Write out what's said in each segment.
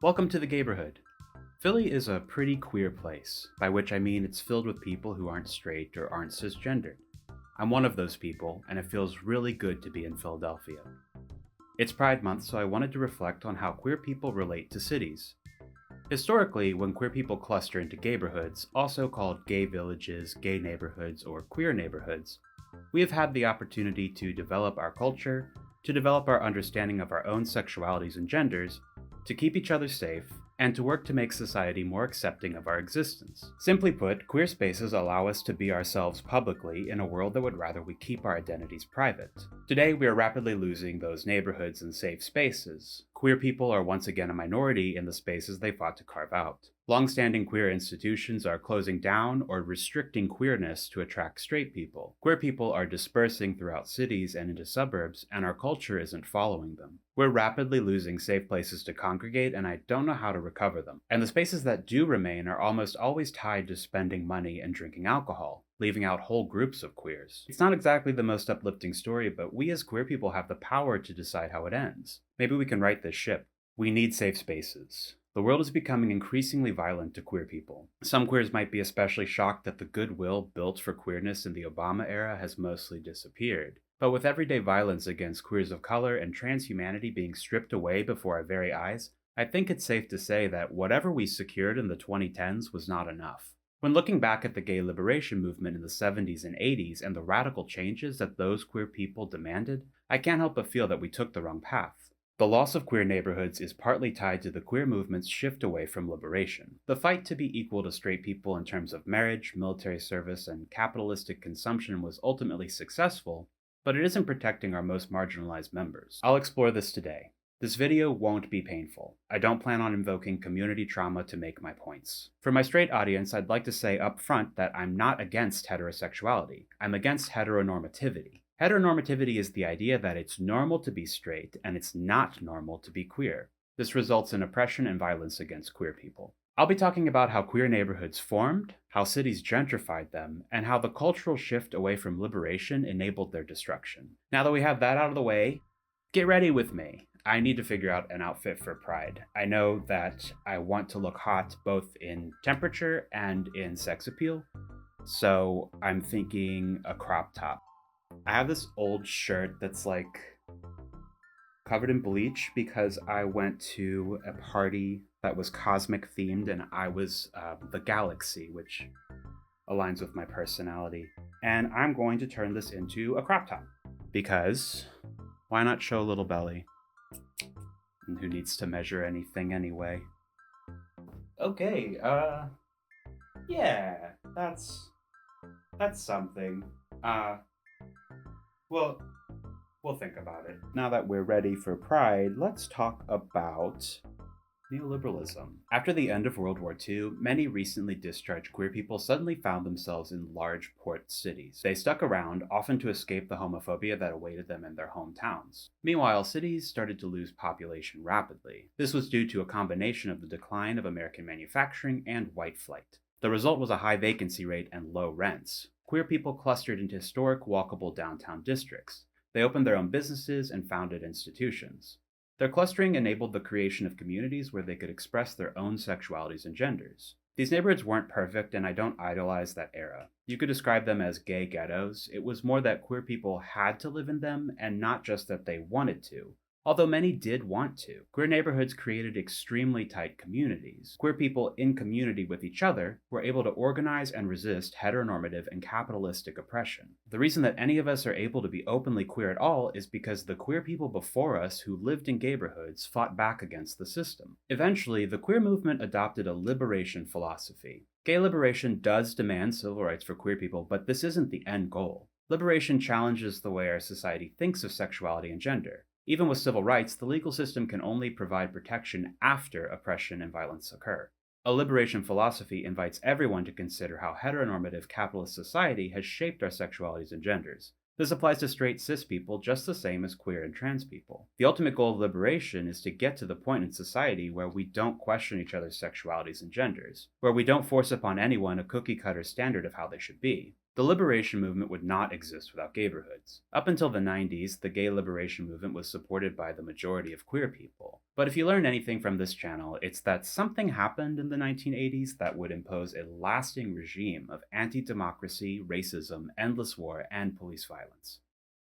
Welcome to the gayborhood. Philly is a pretty queer place, by which I mean it's filled with people who aren't straight or aren't cisgendered. I'm one of those people, and it feels really good to be in Philadelphia. It's Pride Month, so I wanted to reflect on how queer people relate to cities. Historically, when queer people cluster into gayborhoods, also called gay villages, gay neighborhoods, or queer neighborhoods, we have had the opportunity to develop our culture, to develop our understanding of our own sexualities and genders, to keep each other safe, and to work to make society more accepting of our existence. Simply put, queer spaces allow us to be ourselves publicly in a world that would rather we keep our identities private. Today, we are rapidly losing those neighborhoods and safe spaces. Queer people are once again a minority in the spaces they fought to carve out. Long-standing queer institutions are closing down or restricting queerness to attract straight people. Queer people are dispersing throughout cities and into suburbs, and our culture isn't following them. We're rapidly losing safe places to congregate, and I don't know how to recover them. And the spaces that do remain are almost always tied to spending money and drinking alcohol, leaving out whole groups of queers. It's not exactly the most uplifting story, but we as queer people have the power to decide how it ends. Maybe we can right this ship. We need safe spaces. The world is becoming increasingly violent to queer people. Some queers might be especially shocked that the goodwill built for queerness in the Obama era has mostly disappeared. But with everyday violence against queers of color and transhumanity being stripped away before our very eyes, I think it's safe to say that whatever we secured in the 2010s was not enough. When looking back at the gay liberation movement in the 70s and 80s and the radical changes that those queer people demanded, I can't help but feel that we took the wrong path. The loss of queer neighborhoods is partly tied to the queer movement's shift away from liberation. The fight to be equal to straight people in terms of marriage, military service, and capitalistic consumption was ultimately successful, but it isn't protecting our most marginalized members. I'll explore this today. This video won't be painful. I don't plan on invoking community trauma to make my points. For my straight audience, I'd like to say up front that I'm not against heterosexuality. I'm against heteronormativity. Heteronormativity is the idea that it's normal to be straight and it's not normal to be queer. This results in oppression and violence against queer people. I'll be talking about how queer neighborhoods formed, how cities gentrified them, and how the cultural shift away from liberation enabled their destruction. Now that we have that out of the way, get ready with me. I need to figure out an outfit for Pride. I know that I want to look hot both in temperature and in sex appeal, so I'm thinking a crop top. I have this old shirt that's like covered in bleach because I went to a party that was cosmic themed and I was the galaxy, which aligns with my personality. And I'm going to turn this into a crop top because why not show a little belly? And who needs to measure anything anyway? Okay, yeah, that's something. Well, we'll think about it. Now that we're ready for Pride, let's talk about neoliberalism. After the end of World War II, many recently discharged queer people suddenly found themselves in large port cities. They stuck around, often to escape the homophobia that awaited them in their hometowns. Meanwhile, cities started to lose population rapidly. This was due to a combination of the decline of American manufacturing and white flight. The result was a high vacancy rate and low rents. Queer people clustered into historic, walkable downtown districts. They opened their own businesses and founded institutions. Their clustering enabled the creation of communities where they could express their own sexualities and genders. These neighborhoods weren't perfect, and I don't idolize that era. You could describe them as gay ghettos. It was more that queer people had to live in them, and not just that they wanted to. Although many did want to. Queer neighborhoods created extremely tight communities. Queer people in community with each other were able to organize and resist heteronormative and capitalistic oppression. The reason that any of us are able to be openly queer at all is because the queer people before us who lived in gayborhoods fought back against the system. Eventually, the queer movement adopted a liberation philosophy. Gay liberation does demand civil rights for queer people, but this isn't the end goal. Liberation challenges the way our society thinks of sexuality and gender. Even with civil rights, the legal system can only provide protection after oppression and violence occur. A liberation philosophy invites everyone to consider how heteronormative capitalist society has shaped our sexualities and genders. This applies to straight cis people just the same as queer and trans people. The ultimate goal of liberation is to get to the point in society where we don't question each other's sexualities and genders, where we don't force upon anyone a cookie-cutter standard of how they should be. The liberation movement would not exist without gayborhoods. Up until the 90s, the gay liberation movement was supported by the majority of queer people. But if you learn anything from this channel, it's that something happened in the 1980s that would impose a lasting regime of anti-democracy, racism, endless war, and police violence.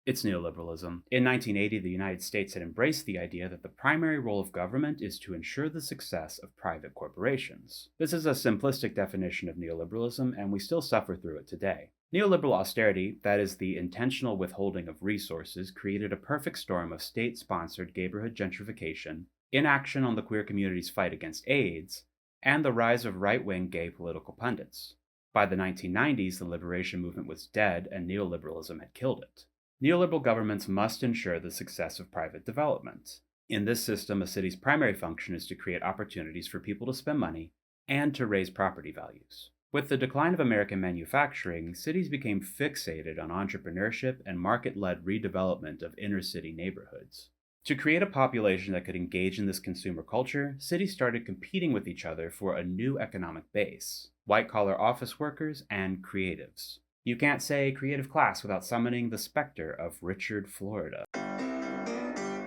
It's neoliberalism. In 1980, the United States had embraced the idea that the primary role of government is to ensure the success of private corporations. This is a simplistic definition of neoliberalism, and we still suffer through it today. Neoliberal austerity, that is the intentional withholding of resources, created a perfect storm of state-sponsored gayborhood gentrification, inaction on the queer community's fight against AIDS, and the rise of right-wing gay political pundits. By the 1990s, the liberation movement was dead and neoliberalism had killed it. Neoliberal governments must ensure the success of private development. In this system, a city's primary function is to create opportunities for people to spend money and to raise property values. With the decline of American manufacturing, cities became fixated on entrepreneurship and market-led redevelopment of inner-city neighborhoods. To create a population that could engage in this consumer culture, cities started competing with each other for a new economic base: white-collar office workers and creatives. You can't say creative class without summoning the specter of Richard, Florida.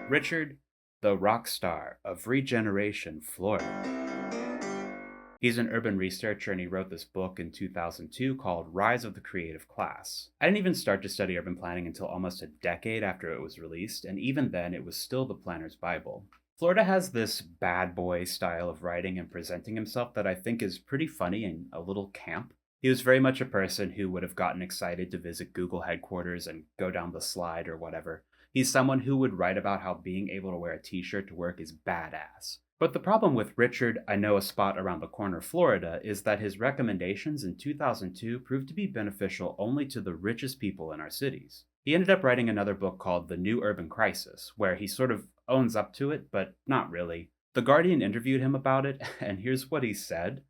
Richard, the rock star of Regeneration, Florida. He's an urban researcher, and he wrote this book in 2002 called Rise of the Creative Class. I didn't even start to study urban planning until almost a decade after it was released, and even then it was still the planner's Bible. Florida has this bad boy style of writing and presenting himself that I think is pretty funny and a little camp. He was very much a person who would have gotten excited to visit Google headquarters and go down the slide or whatever. He's someone who would write about how being able to wear a t-shirt to work is badass. But the problem with Richard, I Know a Spot Around the Corner, Florida, is that his recommendations in 2002 proved to be beneficial only to the richest people in our cities. He ended up writing another book called The New Urban Crisis, where he sort of owns up to it, but not really. The Guardian interviewed him about it, and here's what he said.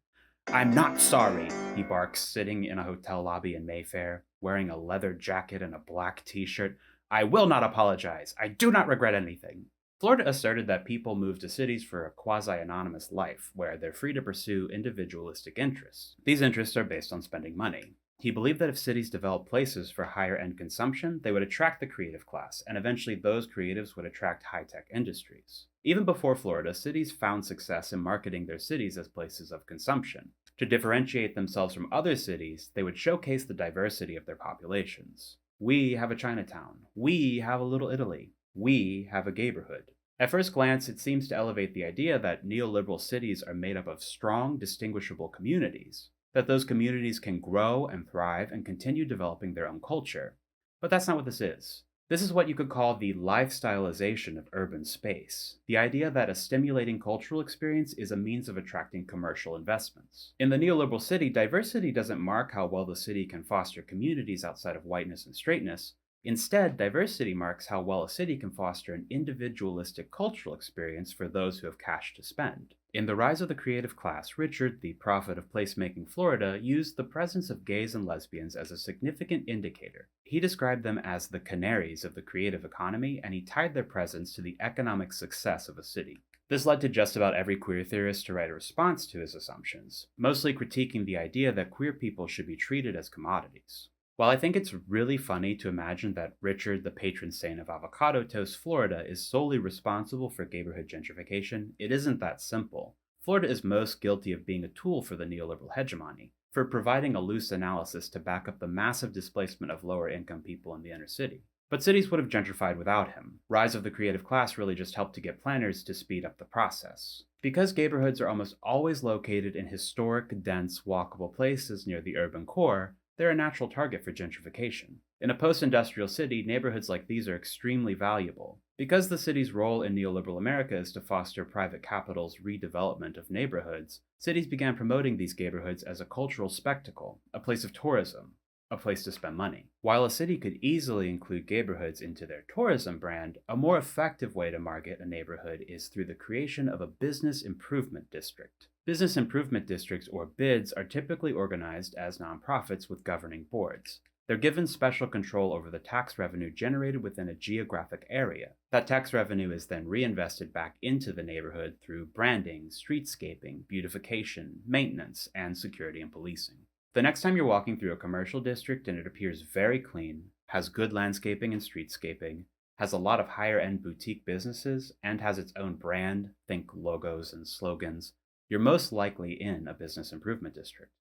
"I'm not sorry," he barks, sitting in a hotel lobby in Mayfair, wearing a leather jacket and a black t-shirt. "I will not apologize. I do not regret anything." Florida asserted that people move to cities for a quasi-anonymous life, where they're free to pursue individualistic interests. These interests are based on spending money. He believed that if cities developed places for higher-end consumption, they would attract the creative class, and eventually those creatives would attract high-tech industries. Even before Florida, cities found success in marketing their cities as places of consumption. To differentiate themselves from other cities, they would showcase the diversity of their populations. We have a Chinatown. We have a Little Italy. We have a gayborhood. At first glance, it seems to elevate the idea that neoliberal cities are made up of strong, distinguishable communities, that those communities can grow and thrive and continue developing their own culture. But that's not what this is. This is what you could call the lifestylization of urban space, the idea that a stimulating cultural experience is a means of attracting commercial investments. In the neoliberal city, diversity doesn't mark how well the city can foster communities outside of whiteness and straightness. Instead, diversity marks how well a city can foster an individualistic cultural experience for those who have cash to spend. In The Rise of the Creative Class, Richard, the prophet of placemaking Florida, used the presence of gays and lesbians as a significant indicator. He described them as the canaries of the creative economy, and he tied their presence to the economic success of a city. This led to just about every queer theorist to write a response to his assumptions, mostly critiquing the idea that queer people should be treated as commodities. While I think it's really funny to imagine that Richard, the patron saint of avocado toast, Florida, is solely responsible for gayborhood gentrification, it isn't that simple. Florida is most guilty of being a tool for the neoliberal hegemony, for providing a loose analysis to back up the massive displacement of lower-income people in the inner city. But cities would have gentrified without him. Rise of the Creative Class really just helped to get planners to speed up the process. Because gayborhoods are almost always located in historic, dense, walkable places near the urban core, they're a natural target for gentrification. In a post-industrial city, neighborhoods like these are extremely valuable. Because the city's role in neoliberal America is to foster private capital's redevelopment of neighborhoods, cities began promoting these gayborhoods as a cultural spectacle, a place of tourism, a place to spend money. While a city could easily include gayborhoods into their tourism brand, a more effective way to market a neighborhood is through the creation of a business improvement district. Business improvement districts, or BIDs, are typically organized as nonprofits with governing boards. They're given special control over the tax revenue generated within a geographic area. That tax revenue is then reinvested back into the neighborhood through branding, streetscaping, beautification, maintenance, and security and policing. The next time you're walking through a commercial district and it appears very clean, has good landscaping and streetscaping, has a lot of higher end boutique businesses, and has its own brand, think logos and slogans, you're most likely in a business improvement district.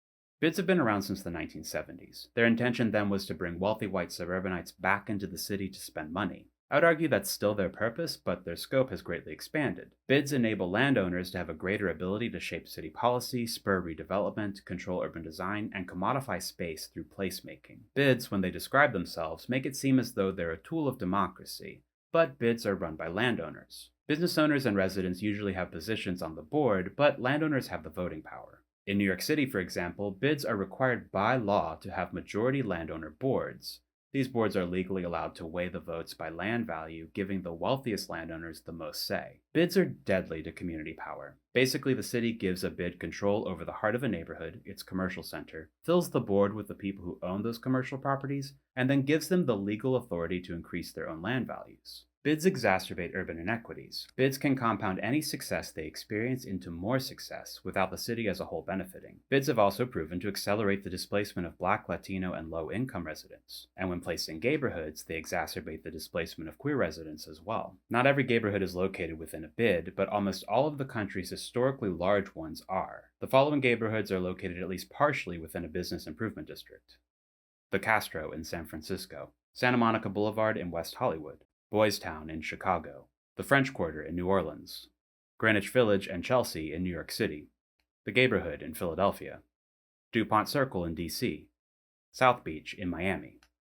Bids have been around since the 1970s. Their intention then was to bring wealthy white suburbanites back into the city to spend money. I would argue that's still their purpose, but their scope has greatly expanded. Bids enable landowners to have a greater ability to shape city policy, spur redevelopment, control urban design, and commodify space through placemaking. Bids, when they describe themselves, make it seem as though they're a tool of democracy, but bids are run by landowners. Business owners and residents usually have positions on the board, but landowners have the voting power. In New York City, for example, bids are required by law to have majority landowner boards. These boards are legally allowed to weigh the votes by land value, giving the wealthiest landowners the most say. Bids are deadly to community power. Basically, the city gives a bid control over the heart of a neighborhood, its commercial center, fills the board with the people who own those commercial properties, and then gives them the legal authority to increase their own land values. Bids exacerbate urban inequities. Bids can compound any success they experience into more success without the city as a whole benefiting. Bids have also proven to accelerate the displacement of Black, Latino, and low-income residents. And when placed in gayborhoods, they exacerbate the displacement of queer residents as well. Not every gayborhood is located within a bid, but almost all of the country's historically large ones are. The following gayborhoods are located at least partially within a business improvement district: the Castro in San Francisco, Santa Monica Boulevard in West Hollywood, Boys Town in Chicago, the French Quarter in New Orleans, Greenwich Village and Chelsea in New York City, the Gayborhood in Philadelphia, DuPont Circle in DC, South Beach in Miami.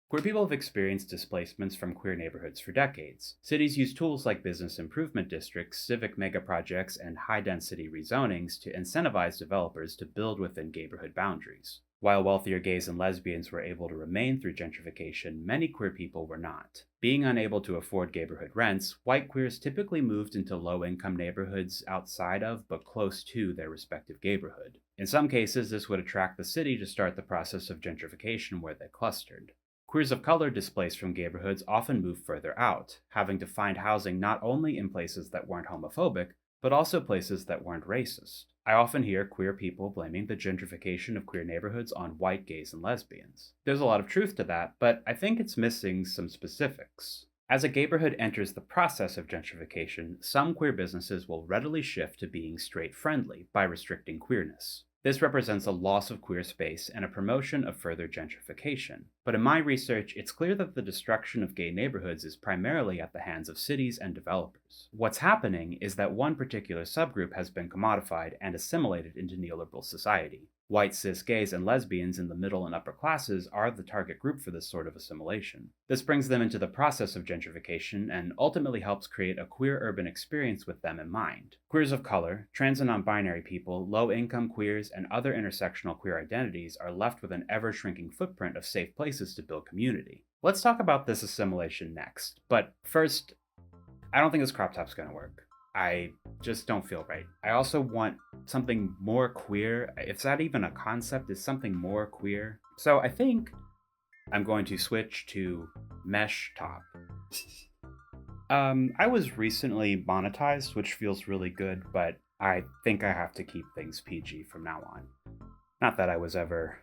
Queer people have experienced displacements from queer neighborhoods for decades. Cities use tools like business improvement districts, civic megaprojects, and high-density rezonings to incentivize developers to build within gayborhood boundaries. While wealthier gays and lesbians were able to remain through gentrification, many queer people were not. Being unable to afford gayborhood rents, white queers typically moved into low-income neighborhoods outside of, but close to, their respective gayborhood. In some cases, this would attract the city to start the process of gentrification where they clustered. Queers of color displaced from gayborhoods often moved further out, having to find housing not only in places that weren't homophobic, but also places that weren't racist. I often hear queer people blaming the gentrification of queer neighborhoods on white gays and lesbians. There's a lot of truth to that, but I think it's missing some specifics. As a gayborhood enters the process of gentrification, some queer businesses will readily shift to being straight-friendly by restricting queerness. This represents a loss of queer space and a promotion of further gentrification. But in my research, it's clear that the destruction of gay neighborhoods is primarily at the hands of cities and developers. What's happening is that one particular subgroup has been commodified and assimilated into neoliberal society. White cis gays and lesbians in the middle and upper classes are the target group for this sort of assimilation. This brings them into the process of gentrification and ultimately helps create a queer urban experience with them in mind. Queers of color, trans and non-binary people, low-income queers, and other intersectional queer identities are left with an ever-shrinking footprint of safe places to build community. Let's talk about this assimilation next, but first, I don't think this crop top's gonna work. I just don't feel right. I also want something more queer. If that even a concept is something more queer. So I think I'm going to switch to mesh top. I was recently monetized, which feels really good, but I think I have to keep things PG from now on. Not that I was ever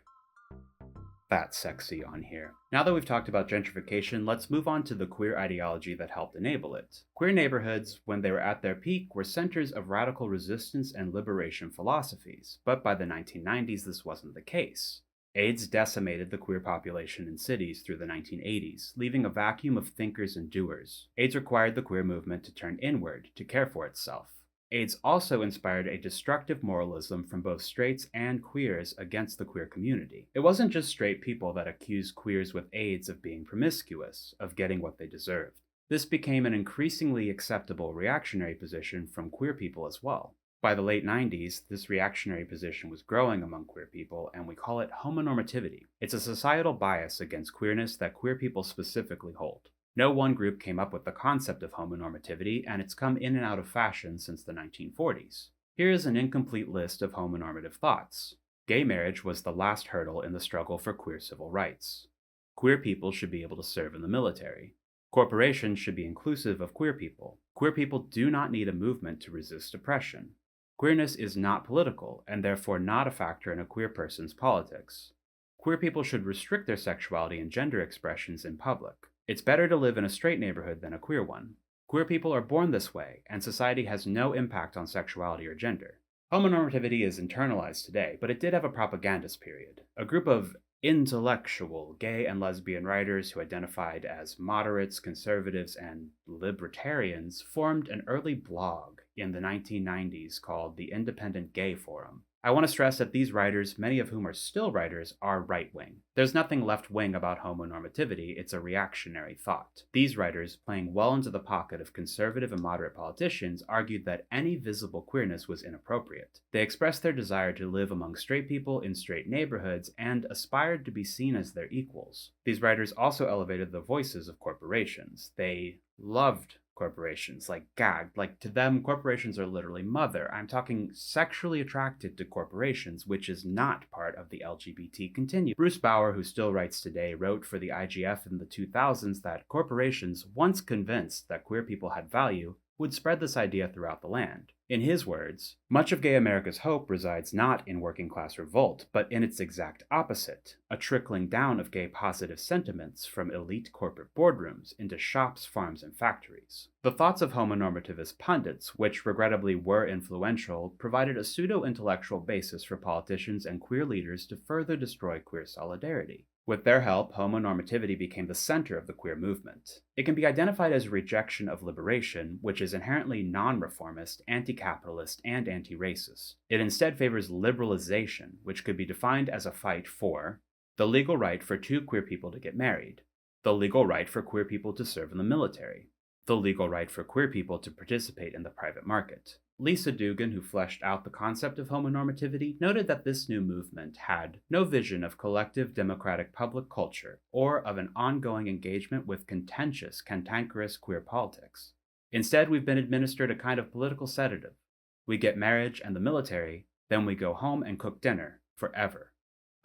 that sexy on here. Now that we've talked about gentrification, let's move on to the queer ideology that helped enable it. Queer neighborhoods, when they were at their peak, were centers of radical resistance and liberation philosophies, but by the 1990s this wasn't the case. AIDS decimated the queer population in cities through the 1980s, leaving a vacuum of thinkers and doers. AIDS required the queer movement to turn inward, to care for itself. AIDS also inspired a destructive moralism from both straights and queers against the queer community. It wasn't just straight people that accused queers with AIDS of being promiscuous, of getting what they deserved. This became an increasingly acceptable reactionary position from queer people as well. By the late 90s, this reactionary position was growing among queer people, and we call it homonormativity. It's a societal bias against queerness that queer people specifically hold. No one group came up with the concept of homonormativity, and it's come in and out of fashion since the 1940s. Here is an incomplete list of homonormative thoughts. Gay marriage was the last hurdle in the struggle for queer civil rights. Queer people should be able to serve in the military. Corporations should be inclusive of queer people. Queer people do not need a movement to resist oppression. Queerness is not political, and therefore not a factor in a queer person's politics. Queer people should restrict their sexuality and gender expressions in public. It's better to live in a straight neighborhood than a queer one. Queer people are born this way, and society has no impact on sexuality or gender. Homonormativity is internalized today, but it did have a propagandist period. A group of intellectual gay and lesbian writers who identified as moderates, conservatives, and libertarians formed an early blog in the 1990s called the Independent Gay Forum. I want to stress that these writers, many of whom are still writers, are right-wing. There's nothing left-wing about homonormativity, it's a reactionary thought. These writers, playing well into the pocket of conservative and moderate politicians, argued that any visible queerness was inappropriate. They expressed their desire to live among straight people in straight neighborhoods and aspired to be seen as their equals. These writers also elevated the voices of corporations. They loved corporations, like to them, corporations are literally mother. I'm talking sexually attracted to corporations, which is not part of the LGBT continuum. Bruce Bauer, who still writes today, wrote for the IGF in the 2000s that corporations, once convinced that queer people had value, would spread this idea throughout the land. In his words, much of gay America's hope resides not in working-class revolt, but in its exact opposite, a trickling down of gay positive sentiments from elite corporate boardrooms into shops, farms, and factories. The thoughts of homonormativist pundits, which regrettably were influential, provided a pseudo-intellectual basis for politicians and queer leaders to further destroy queer solidarity. With their help, homonormativity became the center of the queer movement. It can be identified as a rejection of liberation, which is inherently non-reformist, anti-capitalist, and anti-racist. It instead favors liberalization, which could be defined as a fight for the legal right for two queer people to get married, the legal right for queer people to serve in the military, the legal right for queer people to participate in the private market. Lisa Dugan, who fleshed out the concept of homonormativity, noted that this new movement had no vision of collective democratic public culture or of an ongoing engagement with contentious, cantankerous queer politics. Instead, we've been administered a kind of political sedative. We get marriage and the military, then we go home and cook dinner, forever.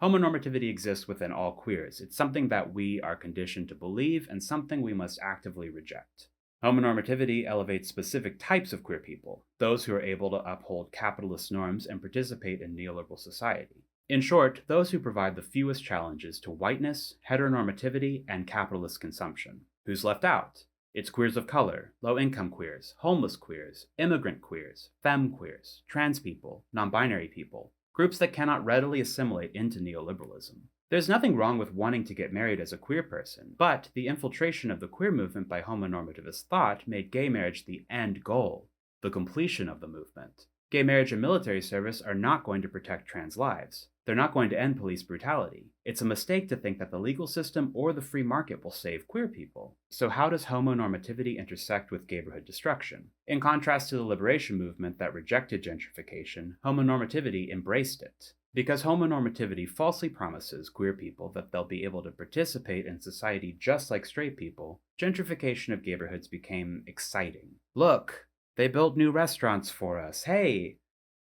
Homonormativity exists within all queers. It's something that we are conditioned to believe and something we must actively reject. Homonormativity elevates specific types of queer people, those who are able to uphold capitalist norms and participate in neoliberal society. In short, those who provide the fewest challenges to whiteness, heteronormativity, and capitalist consumption. Who's left out? It's queers of color, low-income queers, homeless queers, immigrant queers, femme queers, trans people, non-binary people, groups that cannot readily assimilate into neoliberalism. There's nothing wrong with wanting to get married as a queer person, but the infiltration of the queer movement by homonormativist thought made gay marriage the end goal, the completion of the movement. Gay marriage and military service are not going to protect trans lives. They're not going to end police brutality. It's a mistake to think that the legal system or the free market will save queer people. So how does homonormativity intersect with gayborhood destruction? In contrast to the liberation movement that rejected gentrification, homonormativity embraced it. Because homonormativity falsely promises queer people that they'll be able to participate in society just like straight people, gentrification of gayborhoods became exciting. Look, they built new restaurants for us. Hey,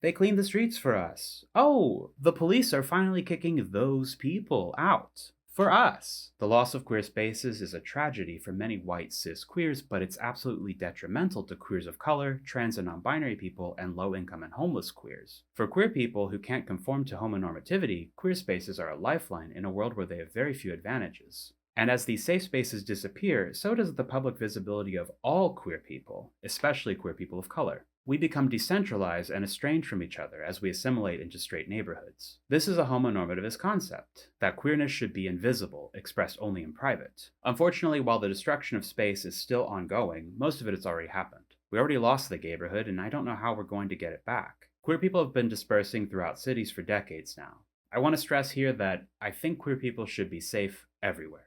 they cleaned the streets for us. Oh, the police are finally kicking those people out. For us. The loss of queer spaces is a tragedy for many white cis queers, but it's absolutely detrimental to queers of color, trans and non-binary people, and low-income and homeless queers. For queer people who can't conform to homonormativity, queer spaces are a lifeline in a world where they have very few advantages. And as these safe spaces disappear, so does the public visibility of all queer people, especially queer people of color. We become decentralized and estranged from each other as we assimilate into straight neighborhoods. This is a homonormativist concept, that queerness should be invisible, expressed only in private. Unfortunately, while the destruction of space is still ongoing, most of it has already happened. We already lost the gayborhood, and I don't know how we're going to get it back. Queer people have been dispersing throughout cities for decades now. I want to stress here that I think queer people should be safe everywhere.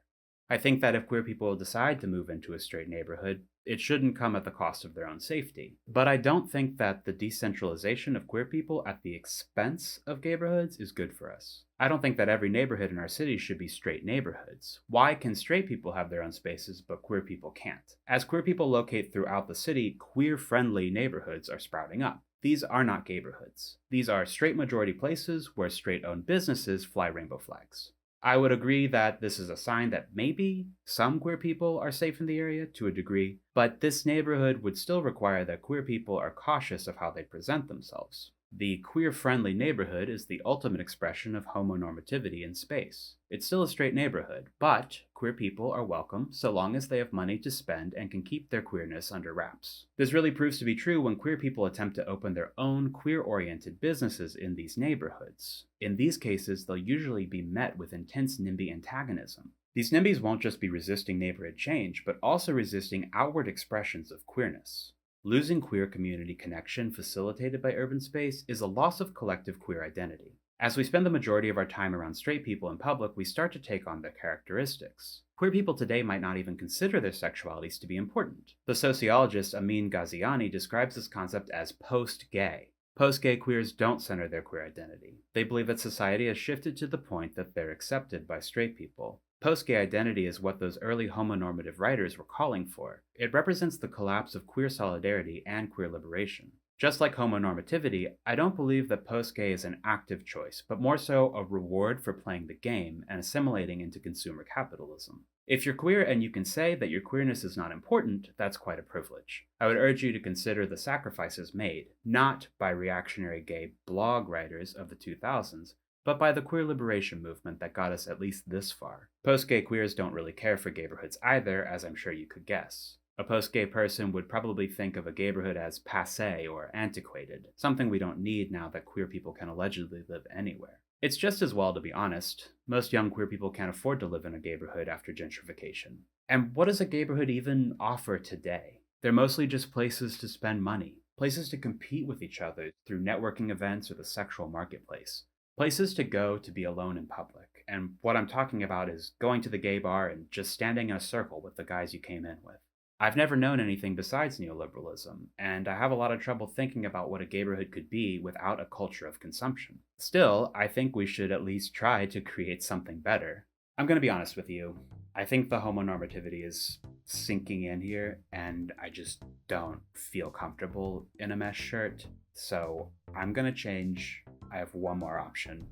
I think that if queer people decide to move into a straight neighborhood, it shouldn't come at the cost of their own safety. But I don't think that the decentralization of queer people at the expense of gayborhoods is good for us. I don't think that every neighborhood in our city should be straight neighborhoods. Why can straight people have their own spaces, but queer people can't? As queer people locate throughout the city, queer-friendly neighborhoods are sprouting up. These are not gayborhoods. These are straight majority places where straight-owned businesses fly rainbow flags. I would agree that this is a sign that maybe some queer people are safe in the area to a degree, but this neighborhood would still require that queer people are cautious of how they present themselves. The queer-friendly neighborhood is the ultimate expression of homonormativity in space. It's still a straight neighborhood, but queer people are welcome so long as they have money to spend and can keep their queerness under wraps. This really proves to be true when queer people attempt to open their own queer-oriented businesses in these neighborhoods. In these cases, they'll usually be met with intense NIMBY antagonism. These NIMBYs won't just be resisting neighborhood change, but also resisting outward expressions of queerness. Losing queer community connection facilitated by urban space is a loss of collective queer identity. As we spend the majority of our time around straight people in public, we start to take on their characteristics. Queer people today might not even consider their sexualities to be important. The sociologist Amin Ghaziani describes this concept as post-gay. Post-gay queers don't center their queer identity. They believe that society has shifted to the point that they're accepted by straight people. Post-gay identity is what those early homonormative writers were calling for. It represents the collapse of queer solidarity and queer liberation. Just like homonormativity, I don't believe that post-gay is an active choice, but more so a reward for playing the game and assimilating into consumer capitalism. If you're queer and you can say that your queerness is not important, that's quite a privilege. I would urge you to consider the sacrifices made, not by reactionary gay blog writers of the 2000s, but by the queer liberation movement that got us at least this far. Post-gay queers don't really care for gayborhoods either, as I'm sure you could guess. A post-gay person would probably think of a gayborhood as passé or antiquated, something we don't need now that queer people can allegedly live anywhere. It's just as well, to be honest. Most young queer people can't afford to live in a gayborhood after gentrification. And what does a gayborhood even offer today? They're mostly just places to spend money, places to compete with each other through networking events or the sexual marketplace. Places to go to be alone in public. And what I'm talking about is going to the gay bar and just standing in a circle with the guys you came in with. I've never known anything besides neoliberalism, and I have a lot of trouble thinking about what a gayborhood could be without a culture of consumption. Still, I think we should at least try to create something better. I'm gonna be honest with you. I think the homonormativity is sinking in here, and I just don't feel comfortable in a mesh shirt. So I'm gonna change. I have one more option.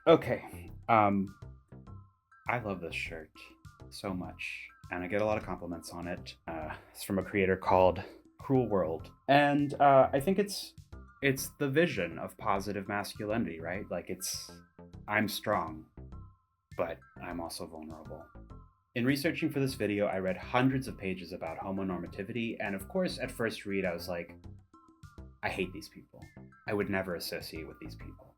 Okay. I love this shirt so much, and I get a lot of compliments on it. It's from a creator called Cruel World, and I think it's the vision of positive masculinity, right? Like I'm strong, but I'm also vulnerable. In researching for this video, I read hundreds of pages about homonormativity, and of course, at first read, I was like, I hate these people. I would never associate with these people.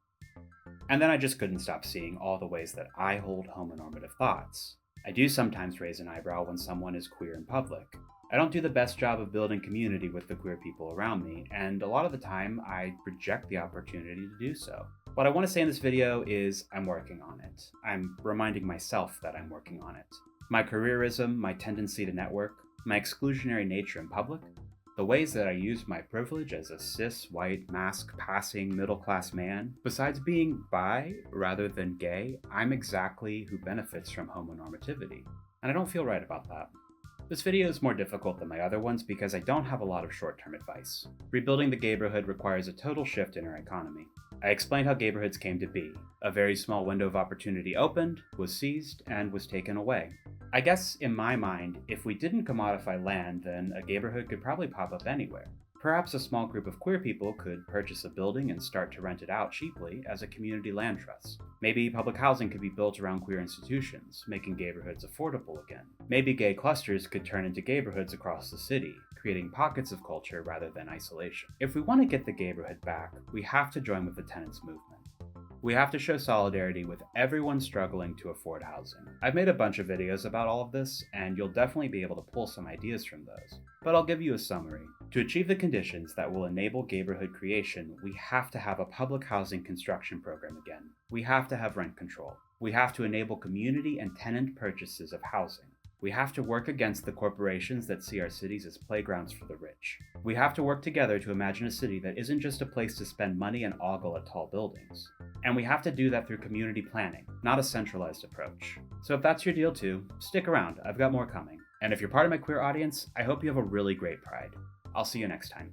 And then I just couldn't stop seeing all the ways that I hold homonormative thoughts. I do sometimes raise an eyebrow when someone is queer in public. I don't do the best job of building community with the queer people around me, and a lot of the time I reject the opportunity to do so. What I want to say in this video is I'm working on it. I'm reminding myself that I'm working on it. My careerism, my tendency to network, my exclusionary nature in public, the ways that I use my privilege as a cis, white, mask-passing, middle-class man, besides being bi rather than gay, I'm exactly who benefits from homonormativity. And I don't feel right about that. This video is more difficult than my other ones because I don't have a lot of short-term advice. Rebuilding the gayborhood requires a total shift in our economy. I explained how gayborhoods came to be. A very small window of opportunity opened, was seized, and was taken away. I guess, in my mind, if we didn't commodify land, then a gayborhood could probably pop up anywhere. Perhaps a small group of queer people could purchase a building and start to rent it out cheaply as a community land trust. Maybe public housing could be built around queer institutions, making gayborhoods affordable again. Maybe gay clusters could turn into gayborhoods across the city, creating pockets of culture rather than isolation. If we want to get the gayborhood back, we have to join with the tenants movement. We have to show solidarity with everyone struggling to afford housing. I've made a bunch of videos about all of this, and you'll definitely be able to pull some ideas from those. But I'll give you a summary. To achieve the conditions that will enable gayborhood creation, we have to have a public housing construction program again. We have to have rent control. We have to enable community and tenant purchases of housing. We have to work against the corporations that see our cities as playgrounds for the rich. We have to work together to imagine a city that isn't just a place to spend money and ogle at tall buildings. And we have to do that through community planning, not a centralized approach. So if that's your deal too, stick around, I've got more coming. And if you're part of my queer audience, I hope you have a really great Pride. I'll see you next time.